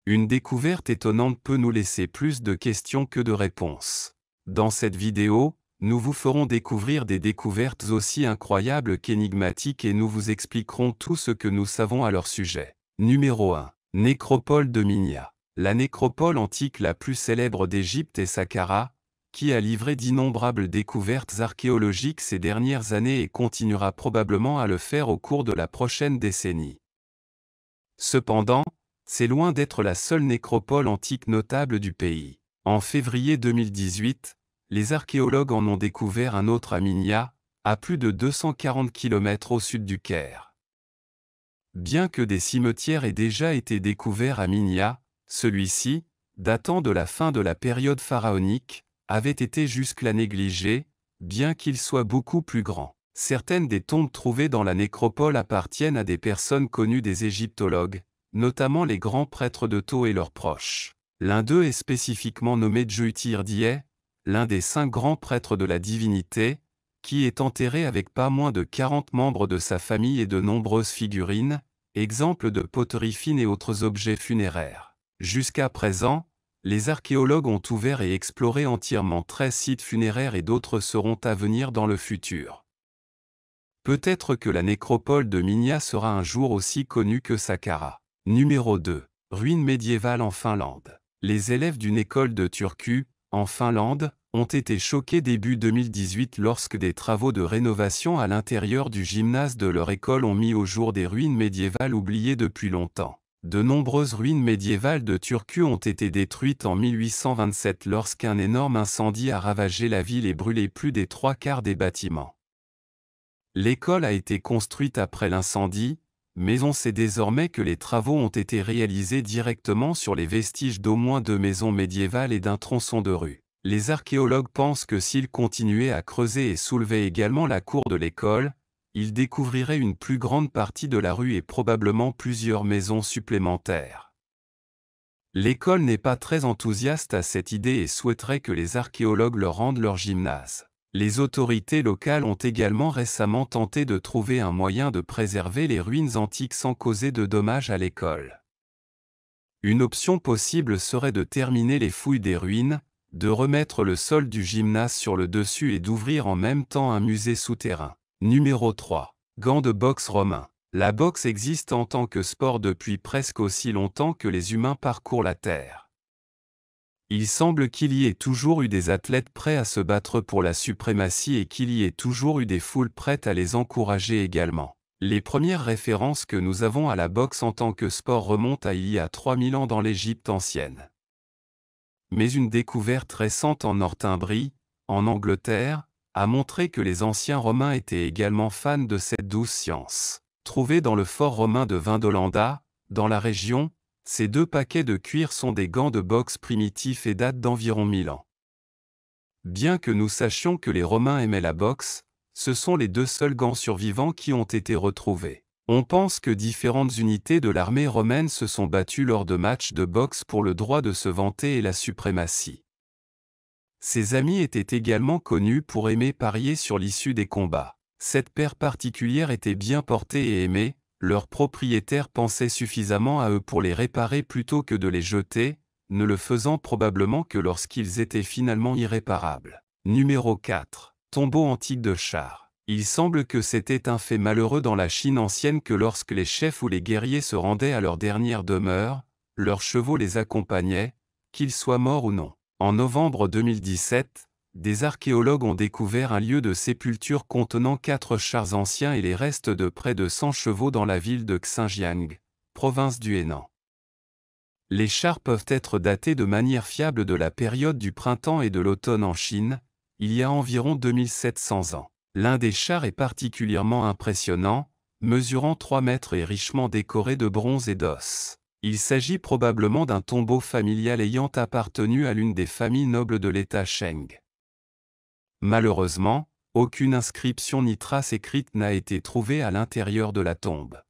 Une découverte étonnante peut nous laisser plus de questions que de réponses. Dans cette vidéo, nous vous ferons découvrir des découvertes aussi incroyables qu'énigmatiques et nous vous expliquerons tout ce que nous savons à leur sujet. Numéro 1. Nécropole de Minya. La nécropole antique la plus célèbre d'Égypte est Saqqara, qui a livré d'innombrables découvertes archéologiques ces dernières années et continuera probablement à le faire au cours de la prochaine décennie. Cependant, c'est loin d'être la seule nécropole antique notable du pays. En février 2018, les archéologues en ont découvert un autre à Minya, à plus de 240 km au sud du Caire. Bien que des cimetières aient déjà été découverts à Minya, celui-ci, datant de la fin de la période pharaonique, avait été jusque-là négligé, bien qu'il soit beaucoup plus grand. Certaines des tombes trouvées dans la nécropole appartiennent à des personnes connues des égyptologues, notamment les grands prêtres de Thot et leurs proches. L'un d'eux est spécifiquement nommé Djeutir-Dié, l'un des 5 grands prêtres de la divinité, qui est enterré avec pas moins de 40 membres de sa famille et de nombreuses figurines, exemples de poteries fines et autres objets funéraires. Jusqu'à présent, les archéologues ont ouvert et exploré entièrement 13 sites funéraires et d'autres seront à venir dans le futur. Peut-être que la nécropole de Minya sera un jour aussi connue que Saqqara. Numéro 2. Ruines médiévales en Finlande. Les élèves d'une école de Turku, en Finlande, ont été choqués début 2018 lorsque des travaux de rénovation à l'intérieur du gymnase de leur école ont mis au jour des ruines médiévales oubliées depuis longtemps. De nombreuses ruines médiévales de Turku ont été détruites en 1827 lorsqu'un énorme incendie a ravagé la ville et brûlé plus des 3/4 des bâtiments. L'école a été construite après l'incendie, mais on sait désormais que les travaux ont été réalisés directement sur les vestiges d'au moins 2 maisons médiévales et d'un tronçon de rue. Les archéologues pensent que s'ils continuaient à creuser et soulevaient également la cour de l'école, ils découvriraient une plus grande partie de la rue et probablement plusieurs maisons supplémentaires. L'école n'est pas très enthousiaste à cette idée et souhaiterait que les archéologues leur rendent leur gymnase. Les autorités locales ont également récemment tenté de trouver un moyen de préserver les ruines antiques sans causer de dommages à l'école. Une option possible serait de terminer les fouilles des ruines, de remettre le sol du gymnase sur le dessus et d'ouvrir en même temps un musée souterrain. Numéro 3. Gants de boxe romains. La boxe existe en tant que sport depuis presque aussi longtemps que les humains parcourent la Terre. Il semble qu'il y ait toujours eu des athlètes prêts à se battre pour la suprématie et qu'il y ait toujours eu des foules prêtes à les encourager également. Les premières références que nous avons à la boxe en tant que sport remontent à il y a 3000 ans dans l'Égypte ancienne. Mais une découverte récente en Northumbrie, en Angleterre, a montré que les anciens Romains étaient également fans de cette douce science. Trouvés dans le fort romain de Vindolanda, dans la région, ces 2 paquets de cuir sont des gants de boxe primitifs et datent d'environ 1000 ans. Bien que nous sachions que les Romains aimaient la boxe, ce sont les 2 seuls gants survivants qui ont été retrouvés. On pense que différentes unités de l'armée romaine se sont battues lors de matchs de boxe pour le droit de se vanter et la suprématie. Ces amis étaient également connus pour aimer parier sur l'issue des combats. Cette paire particulière était bien portée et aimée, leurs propriétaires pensaient suffisamment à eux pour les réparer plutôt que de les jeter, ne le faisant probablement que lorsqu'ils étaient finalement irréparables. Numéro 4. Tombeau antique de chars. Il semble que c'était un fait malheureux dans la Chine ancienne que lorsque les chefs ou les guerriers se rendaient à leur dernière demeure, leurs chevaux les accompagnaient, qu'ils soient morts ou non. En novembre 2017, des archéologues ont découvert un lieu de sépulture contenant 4 chars anciens et les restes de près de 100 chevaux dans la ville de Xinjiang, province du Henan. Les chars peuvent être datés de manière fiable de la période du printemps et de l'automne en Chine, il y a environ 2700 ans. L'un des chars est particulièrement impressionnant, mesurant 3 mètres et richement décoré de bronze et d'os. Il s'agit probablement d'un tombeau familial ayant appartenu à l'une des familles nobles de l'État Sheng. Malheureusement, aucune inscription ni trace écrite n'a été trouvée à l'intérieur de la tombe.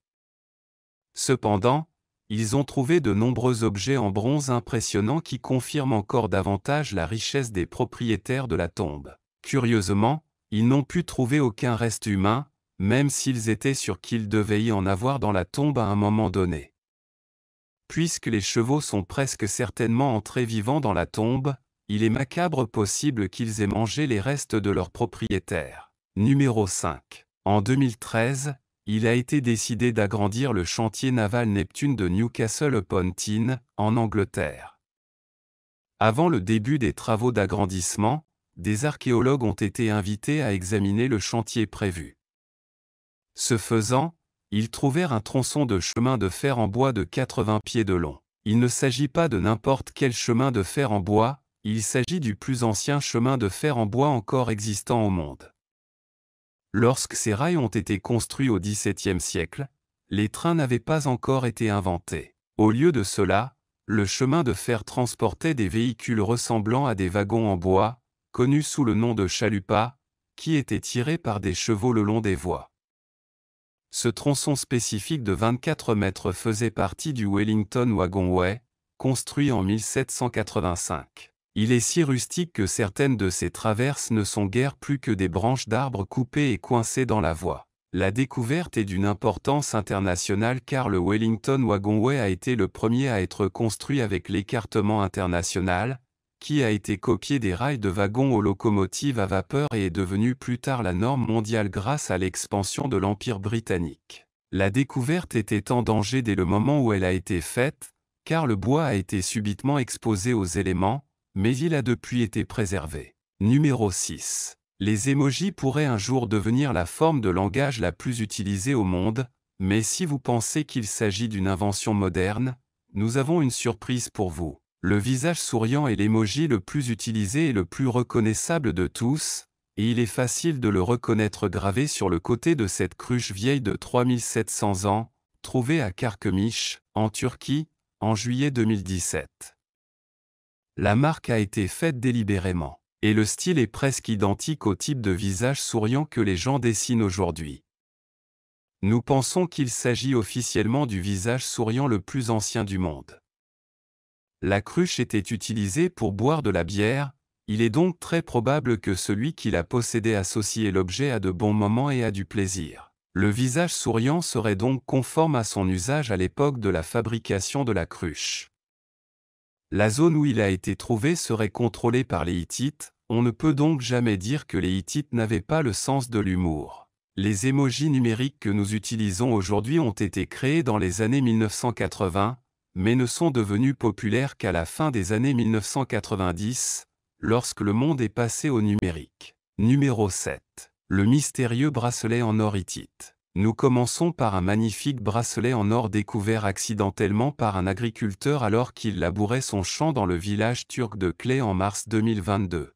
Cependant, ils ont trouvé de nombreux objets en bronze impressionnants qui confirment encore davantage la richesse des propriétaires de la tombe. Curieusement, ils n'ont pu trouver aucun reste humain, même s'ils étaient sûrs qu'il devait y en avoir dans la tombe à un moment donné. Puisque les chevaux sont presque certainement entrés vivants dans la tombe, il est macabre possible qu'ils aient mangé les restes de leurs propriétaires. Numéro 5. En 2013, il a été décidé d'agrandir le chantier naval Neptune de Newcastle-upon-Tyne, en Angleterre. Avant le début des travaux d'agrandissement, des archéologues ont été invités à examiner le chantier prévu. Ce faisant, ils trouvèrent un tronçon de chemin de fer en bois de 80 pieds de long. Il ne s'agit pas de n'importe quel chemin de fer en bois, il s'agit du plus ancien chemin de fer en bois encore existant au monde. Lorsque ces rails ont été construits au XVIIe siècle, les trains n'avaient pas encore été inventés. Au lieu de cela, le chemin de fer transportait des véhicules ressemblant à des wagons en bois, connus sous le nom de chalupas, qui étaient tirés par des chevaux le long des voies. Ce tronçon spécifique de 24 mètres faisait partie du Wellington Wagonway, construit en 1785. Il est si rustique que certaines de ses traverses ne sont guère plus que des branches d'arbres coupées et coincées dans la voie. La découverte est d'une importance internationale car le Wellington Wagonway a été le premier à être construit avec l'écartement international, qui a été copié des rails de wagons aux locomotives à vapeur et est devenu plus tard la norme mondiale grâce à l'expansion de l'Empire britannique. La découverte était en danger dès le moment où elle a été faite, car le bois a été subitement exposé aux éléments, mais il a depuis été préservé. Numéro 6. Les emojis pourraient un jour devenir la forme de langage la plus utilisée au monde, mais si vous pensez qu'il s'agit d'une invention moderne, nous avons une surprise pour vous. Le visage souriant est l'emoji le plus utilisé et le plus reconnaissable de tous, et il est facile de le reconnaître gravé sur le côté de cette cruche vieille de 3700 ans, trouvée à Carchemish, en Turquie, en juillet 2017. La marque a été faite délibérément, et le style est presque identique au type de visage souriant que les gens dessinent aujourd'hui. Nous pensons qu'il s'agit officiellement du visage souriant le plus ancien du monde. La cruche était utilisée pour boire de la bière, il est donc très probable que celui qui la possédait associait l'objet à de bons moments et à du plaisir. Le visage souriant serait donc conforme à son usage à l'époque de la fabrication de la cruche. La zone où il a été trouvé serait contrôlée par les Hittites, on ne peut donc jamais dire que les Hittites n'avaient pas le sens de l'humour. Les émojis numériques que nous utilisons aujourd'hui ont été créés dans les années 1980, mais ne sont devenus populaires qu'à la fin des années 1990, lorsque le monde est passé au numérique. Numéro 7. Le mystérieux bracelet en or hittite. Nous commençons par un magnifique bracelet en or découvert accidentellement par un agriculteur alors qu'il labourait son champ dans le village turc de Clay en mars 2022.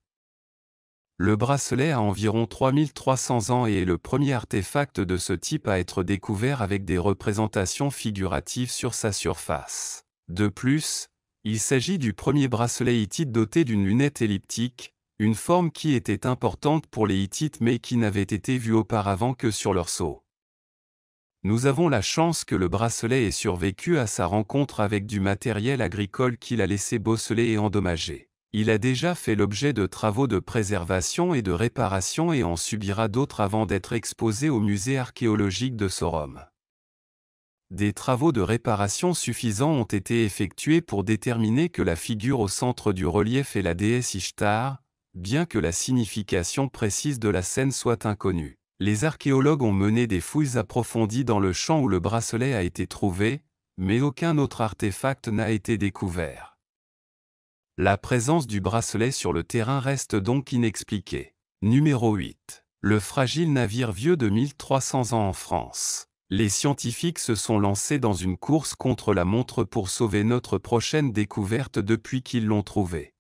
Le bracelet a environ 3300 ans et est le premier artefact de ce type à être découvert avec des représentations figuratives sur sa surface. De plus, il s'agit du premier bracelet hittite doté d'une lunette elliptique, une forme qui était importante pour les Hittites mais qui n'avait été vue auparavant que sur leur sceau. Nous avons la chance que le bracelet ait survécu à sa rencontre avec du matériel agricole qu'il a laissé bosseler et endommager. Il a déjà fait l'objet de travaux de préservation et de réparation et en subira d'autres avant d'être exposé au musée archéologique de Sorom. Des travaux de réparation suffisants ont été effectués pour déterminer que la figure au centre du relief est la déesse Ishtar, bien que la signification précise de la scène soit inconnue. Les archéologues ont mené des fouilles approfondies dans le champ où le bracelet a été trouvé, mais aucun autre artefact n'a été découvert. La présence du bracelet sur le terrain reste donc inexpliquée. Numéro 8. Le fragile navire vieux de 1300 ans en France. Les scientifiques se sont lancés dans une course contre la montre pour sauver notre prochaine découverte depuis qu'ils l'ont trouvé.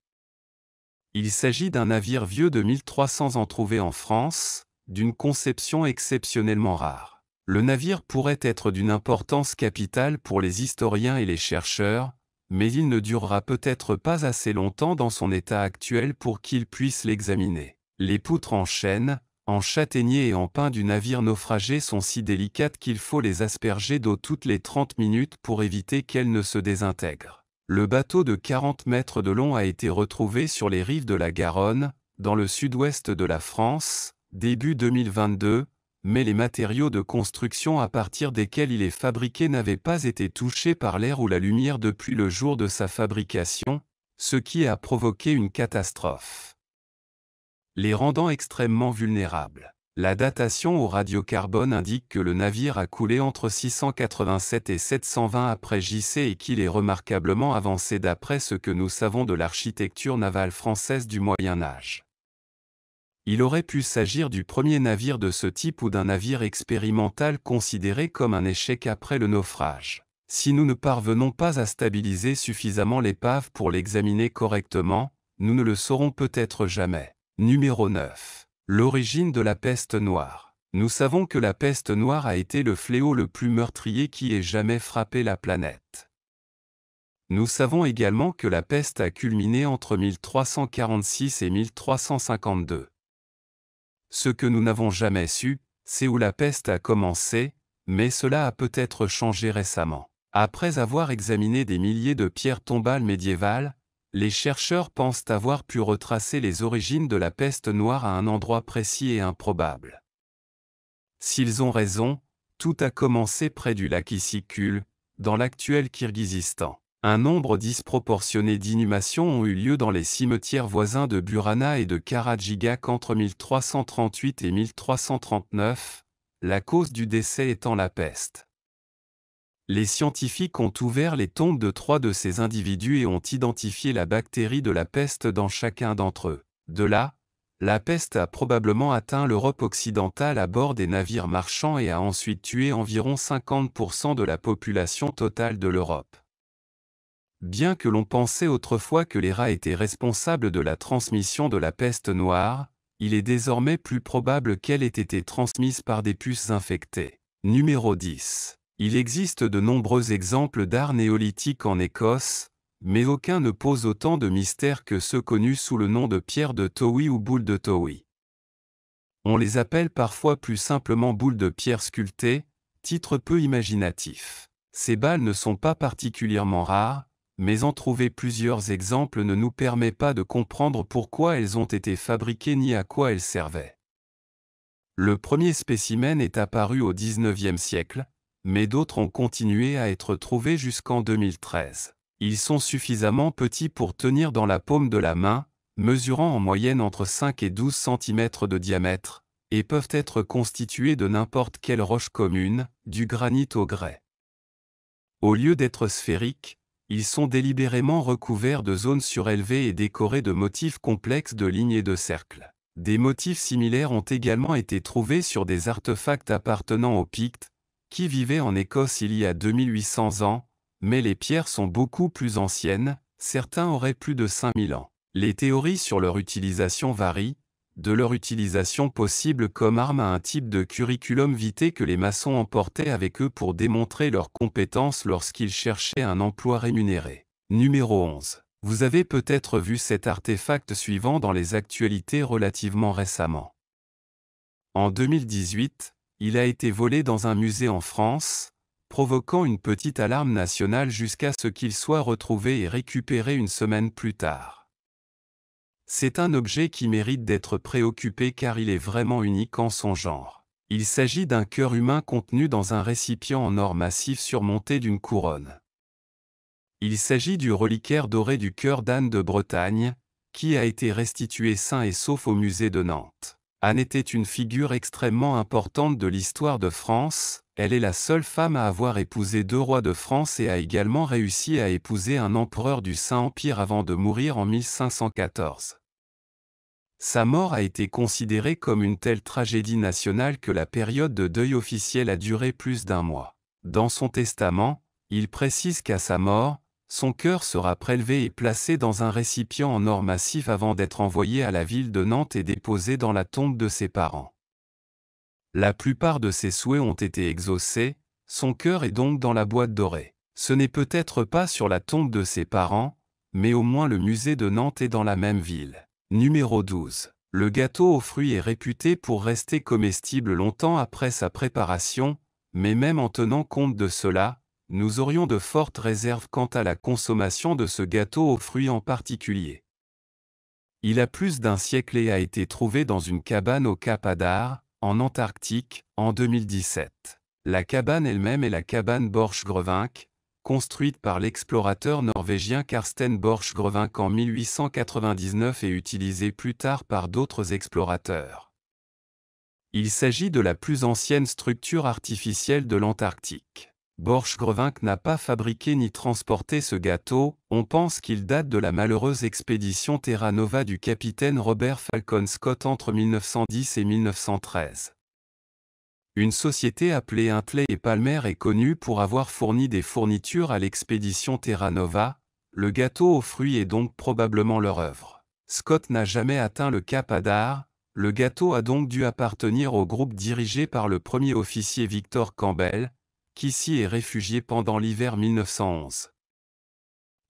Il s'agit d'un navire vieux de 1300 ans trouvé en France, d'une conception exceptionnellement rare. Le navire pourrait être d'une importance capitale pour les historiens et les chercheurs, mais il ne durera peut-être pas assez longtemps dans son état actuel pour qu'ils puissent l'examiner. Les poutres en chêne, en châtaignier et en pin du navire naufragé sont si délicates qu'il faut les asperger d'eau toutes les 30 minutes pour éviter qu'elles ne se désintègrent. Le bateau de 40 mètres de long a été retrouvé sur les rives de la Garonne, dans le sud-ouest de la France, début 2022, mais les matériaux de construction à partir desquels il est fabriqué n'avaient pas été touchés par l'air ou la lumière depuis le jour de sa fabrication, ce qui a provoqué une catastrophe, les rendant extrêmement vulnérables. La datation au radiocarbone indique que le navire a coulé entre 687 et 720 après JC et qu'il est remarquablement avancé d'après ce que nous savons de l'architecture navale française du Moyen Âge. Il aurait pu s'agir du premier navire de ce type ou d'un navire expérimental considéré comme un échec après le naufrage. Si nous ne parvenons pas à stabiliser suffisamment l'épave pour l'examiner correctement, nous ne le saurons peut-être jamais. Numéro 9. L'origine de la peste noire. Nous savons que la peste noire a été le fléau le plus meurtrier qui ait jamais frappé la planète. Nous savons également que la peste a culminé entre 1346 et 1352. Ce que nous n'avons jamais su, c'est où la peste a commencé, mais cela a peut-être changé récemment. Après avoir examiné des milliers de pierres tombales médiévales, les chercheurs pensent avoir pu retracer les origines de la peste noire à un endroit précis et improbable. S'ils ont raison, tout a commencé près du lac Issyk-Kul, dans l'actuel Kirghizistan. Un nombre disproportionné d'inhumations ont eu lieu dans les cimetières voisins de Burana et de Karajigak entre 1338 et 1339, la cause du décès étant la peste. Les scientifiques ont ouvert les tombes de 3 de ces individus et ont identifié la bactérie de la peste dans chacun d'entre eux. De là, la peste a probablement atteint l'Europe occidentale à bord des navires marchands et a ensuite tué environ 50% de la population totale de l'Europe. Bien que l'on pensait autrefois que les rats étaient responsables de la transmission de la peste noire, il est désormais plus probable qu'elle ait été transmise par des puces infectées. Numéro 10. Il existe de nombreux exemples d'art néolithique en Écosse, mais aucun ne pose autant de mystères que ceux connus sous le nom de pierre de Towie ou boule de Towie. On les appelle parfois plus simplement boules de pierre sculptées, titre peu imaginatif. Ces balles ne sont pas particulièrement rares, mais en trouver plusieurs exemples ne nous permet pas de comprendre pourquoi elles ont été fabriquées ni à quoi elles servaient. Le premier spécimen est apparu au XIXe siècle, mais d'autres ont continué à être trouvés jusqu'en 2013. Ils sont suffisamment petits pour tenir dans la paume de la main, mesurant en moyenne entre 5 et 12 cm de diamètre, et peuvent être constitués de n'importe quelle roche commune, du granit au grès. Au lieu d'être sphériques, ils sont délibérément recouverts de zones surélevées et décorés de motifs complexes de lignes et de cercles. Des motifs similaires ont également été trouvés sur des artefacts appartenant aux Pictes, qui vivaient en Écosse il y a 2800 ans, mais les pierres sont beaucoup plus anciennes, certains auraient plus de 5000 ans. Les théories sur leur utilisation varient, de leur utilisation possible comme arme à un type de curriculum vitae que les maçons emportaient avec eux pour démontrer leurs compétences lorsqu'ils cherchaient un emploi rémunéré. Numéro 11. Vous avez peut-être vu cet artefact suivant dans les actualités relativement récemment. En 2018, il a été volé dans un musée en France, provoquant une petite alarme nationale jusqu'à ce qu'il soit retrouvé et récupéré une semaine plus tard. C'est un objet qui mérite d'être préoccupé car il est vraiment unique en son genre. Il s'agit d'un cœur humain contenu dans un récipient en or massif surmonté d'une couronne. Il s'agit du reliquaire doré du cœur d'Anne de Bretagne, qui a été restitué sain et sauf au musée de Nantes. Anne était une figure extrêmement importante de l'histoire de France, elle est la seule femme à avoir épousé 2 rois de France et a également réussi à épouser un empereur du Saint-Empire avant de mourir en 1514. Sa mort a été considérée comme une telle tragédie nationale que la période de deuil officiel a duré plus d'1 mois. Dans son testament, il précise qu'à sa mort, son cœur sera prélevé et placé dans un récipient en or massif avant d'être envoyé à la ville de Nantes et déposé dans la tombe de ses parents. La plupart de ses souhaits ont été exaucés, son cœur est donc dans la boîte dorée. Ce n'est peut-être pas sur la tombe de ses parents, mais au moins le musée de Nantes est dans la même ville. Numéro 12. Le gâteau aux fruits est réputé pour rester comestible longtemps après sa préparation, mais même en tenant compte de cela, nous aurions de fortes réserves quant à la consommation de ce gâteau aux fruits en particulier. Il a plus d'1 siècle et a été trouvé dans une cabane au Cap Adar, en Antarctique, en 2017. La cabane elle-même est la cabane Borchgrevink, construite par l'explorateur norvégien Karsten Borchgrevink en 1899 et utilisée plus tard par d'autres explorateurs. Il s'agit de la plus ancienne structure artificielle de l'Antarctique. Borchgrevink n'a pas fabriqué ni transporté ce gâteau, on pense qu'il date de la malheureuse expédition Terra Nova du capitaine Robert Falcon Scott entre 1910 et 1913. Une société appelée Huntley et Palmer est connue pour avoir fourni des fournitures à l'expédition Terra Nova. Le gâteau aux fruits est donc probablement leur œuvre. Scott n'a jamais atteint le cap Hadar. Le gâteau a donc dû appartenir au groupe dirigé par le premier officier Victor Campbell, qui s'y est réfugié pendant l'hiver 1911.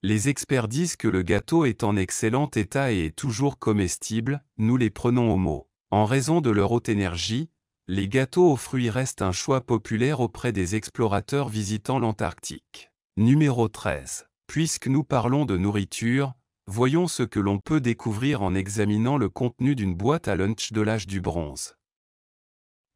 Les experts disent que le gâteau est en excellent état et est toujours comestible, nous les prenons au mot. En raison de leur haute énergie, les gâteaux aux fruits restent un choix populaire auprès des explorateurs visitant l'Antarctique. Numéro 13. Puisque nous parlons de nourriture, voyons ce que l'on peut découvrir en examinant le contenu d'une boîte à lunch de l'âge du bronze.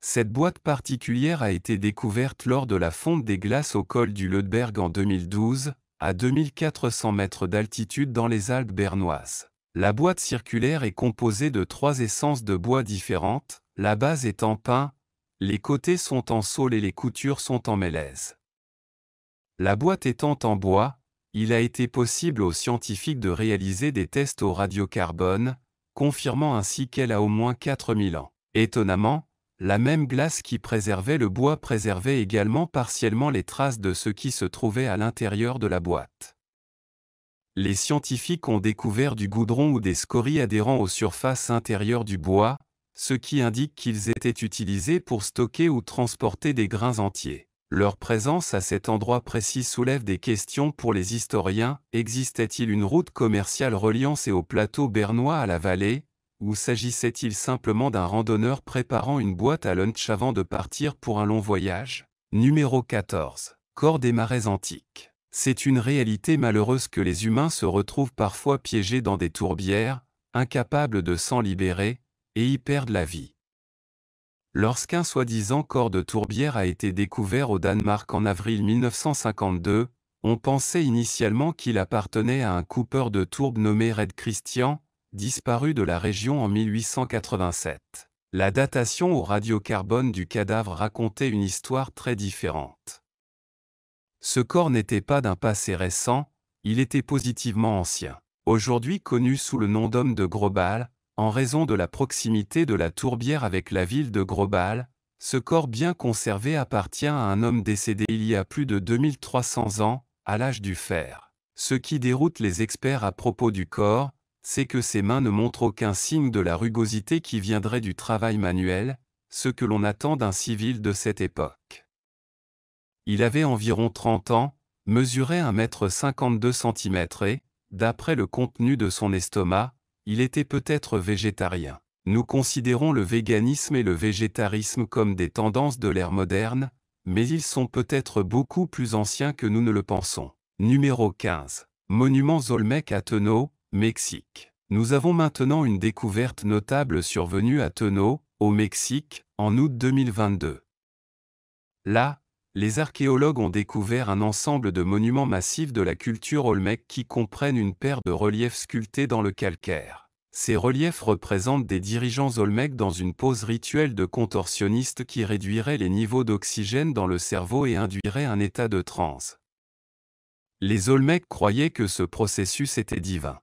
Cette boîte particulière a été découverte lors de la fonte des glaces au col du Lödberg en 2012, à 2400 mètres d'altitude dans les Alpes bernoises. La boîte circulaire est composée de 3 essences de bois différentes, la base est en pin, les côtés sont en saule et les coutures sont en mélèze. La boîte étant en bois, il a été possible aux scientifiques de réaliser des tests au radiocarbone, confirmant ainsi qu'elle a au moins 4000 ans. Étonnamment, la même glace qui préservait le bois préservait également partiellement les traces de ce qui se trouvait à l'intérieur de la boîte. Les scientifiques ont découvert du goudron ou des scories adhérant aux surfaces intérieures du bois, ce qui indique qu'ils étaient utilisés pour stocker ou transporter des grains entiers. Leur présence à cet endroit précis soulève des questions pour les historiens. Existait-il une route commerciale reliant ces hauts plateaux bernois à la vallée, ou s'agissait-il simplement d'un randonneur préparant une boîte à lunch avant de partir pour un long voyage? Numéro 14. Corps des marais antiques. C'est une réalité malheureuse que les humains se retrouvent parfois piégés dans des tourbières, incapables de s'en libérer, et y perdent la vie. Lorsqu'un soi-disant corps de tourbière a été découvert au Danemark en avril 1952, on pensait initialement qu'il appartenait à un coupeur de tourbe nommé Red Christian, disparu de la région en 1887. La datation au radiocarbone du cadavre racontait une histoire très différente. Ce corps n'était pas d'un passé récent, il était positivement ancien. Aujourd'hui connu sous le nom d'homme de Grobal, en raison de la proximité de la tourbière avec la ville de Grobal, ce corps bien conservé appartient à un homme décédé il y a plus de 2300 ans, à l'âge du fer. Ce qui déroute les experts à propos du corps, c'est que ses mains ne montrent aucun signe de la rugosité qui viendrait du travail manuel, ce que l'on attend d'un civil de cette époque. Il avait environ 30 ans, mesurait 1,52 m et, d'après le contenu de son estomac, il était peut-être végétarien. Nous considérons le véganisme et le végétarisme comme des tendances de l'ère moderne, mais ils sont peut-être beaucoup plus anciens que nous ne le pensons. Numéro 15. Monuments Olmec à Teno, Mexique. Nous avons maintenant une découverte notable survenue à Teno, au Mexique, en août 2022. Là, les archéologues ont découvert un ensemble de monuments massifs de la culture Olmec qui comprennent une paire de reliefs sculptés dans le calcaire. Ces reliefs représentent des dirigeants Olmec dans une pose rituelle de contorsionniste qui réduirait les niveaux d'oxygène dans le cerveau et induirait un état de transe. Les Olmecs croyaient que ce processus était divin.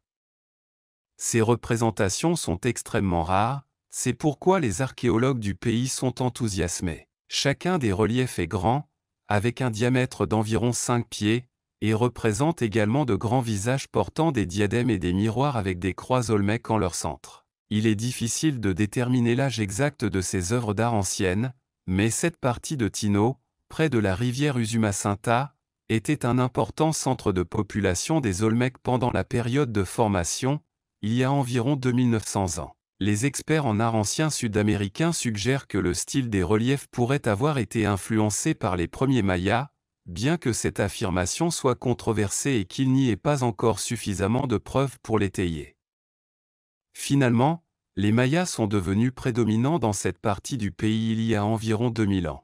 Ces représentations sont extrêmement rares, c'est pourquoi les archéologues du pays sont enthousiasmés. Chacun des reliefs est grand, avec un diamètre d'environ 5 pieds, et représente également de grands visages portant des diadèmes et des miroirs avec des croix Olmec en leur centre. Il est difficile de déterminer l'âge exact de ces œuvres d'art anciennes, mais cette partie de Tino, près de la rivière Usumacinta, était un important centre de population des Olmecs pendant la période de formation, il y a environ 2900 ans. Les experts en art ancien sud-américains suggèrent que le style des reliefs pourrait avoir été influencé par les premiers Mayas, bien que cette affirmation soit controversée et qu'il n'y ait pas encore suffisamment de preuves pour l'étayer. Finalement, Les Mayas sont devenus prédominants dans cette partie du pays il y a environ 2000 ans.